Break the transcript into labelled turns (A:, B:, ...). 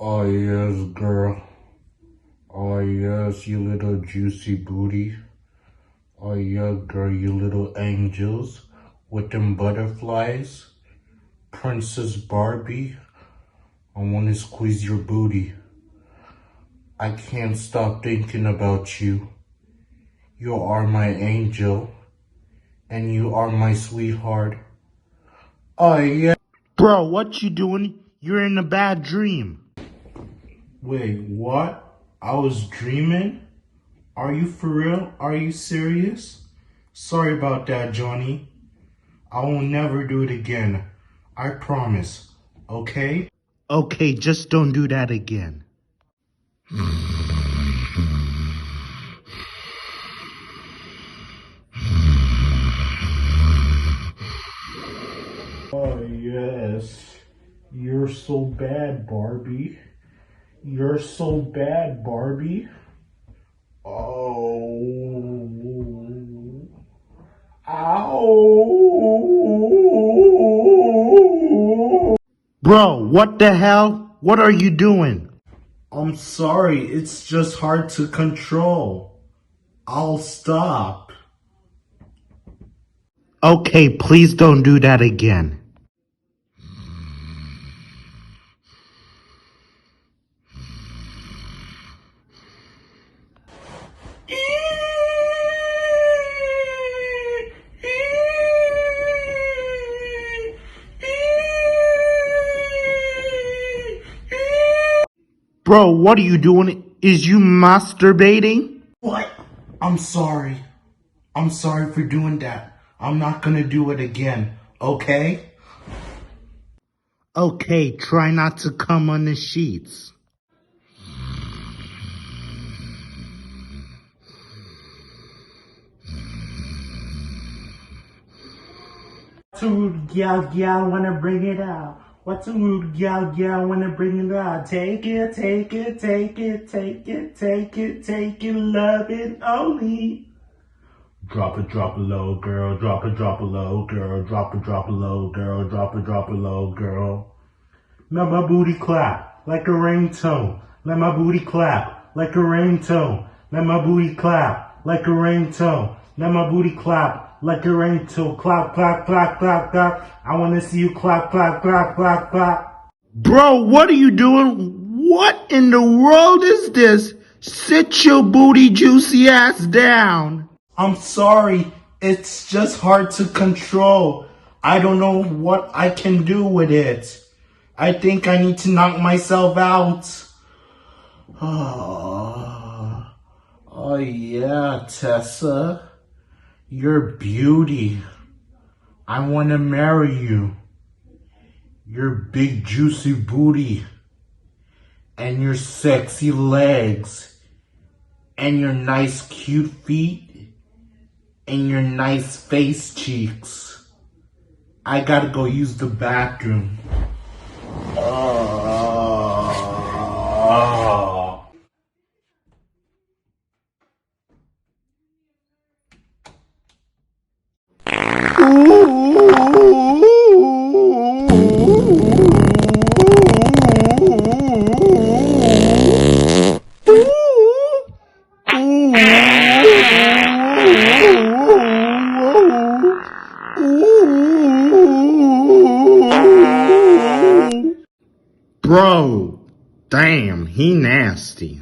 A: Oh yes, girl. Oh yes, you little juicy booty. Oh yeah, girl, you little angels with them butterflies. Princess Barbie, I want to squeeze your booty. I can't stop thinking about you. You are my angel, and you are my sweetheart. Oh yeah.
B: Bro, what you doing? You're in a bad dream.
A: Wait, what? I was dreaming? Are you for real? Are you serious? Sorry about that, Johnny. I will never do it again. I promise. Okay?
B: Okay, just don't do that again.
A: Oh, yes. You're so bad, Barbie. You're so bad, Barbie. Oh. Ow.
B: Bro, what the hell? What are you doing?
A: I'm sorry, it's just hard to control. I'll stop.
B: Okay, please don't do that again. Bro, what are you doing? Is you masturbating?
A: What? I'm sorry. I'm sorry for doing that. I'm not gonna do it again, okay?
B: Okay, try not to come on the sheets.
A: What's a rude gal, wanna bring it out? What's a rude gal, wanna bring it out? Take it, take it, take it, take it, take it, take it, love it only. Drop it low, girl. Drop it low, girl. Drop it low, girl. Drop it low, girl. Let my booty clap like a ringtone. Let my booty clap like a ringtone. Let my booty clap like a ringtone. Let my booty clap like a ringtone. Clap, clap, clap, clap, clap. I wanna see you clap, clap, clap, clap, clap.
B: Bro, what are you doing? What in the world is this? Sit your booty juicy ass down.
A: I'm sorry. It's just hard to control. I don't know what I can do with it. I think I need to knock myself out. Oh yeah, Tessa. You're beauty. I want to marry you. Your big juicy booty. And your sexy legs. And your nice cute feet. And your nice face cheeks. I gotta go use the bathroom.
B: Bro, damn, he nasty.